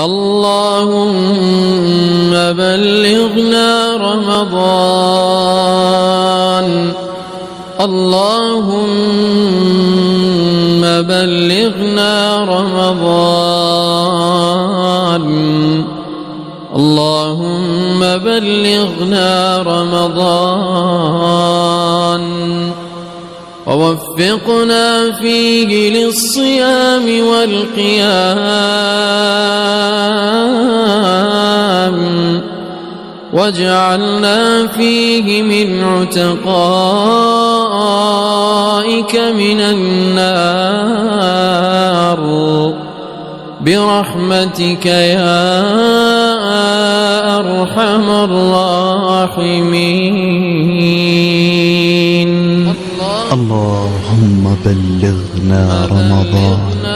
اللهم بلغنا رمضان. اللهم بلغنا رمضان. اللهم بلغنا رمضان ووفقنا فيه للصيام والقيام واجعلنا فيه من عتقائك من النار برحمتك يا أرحم الراحمين. اللهم بلغنا رمضان.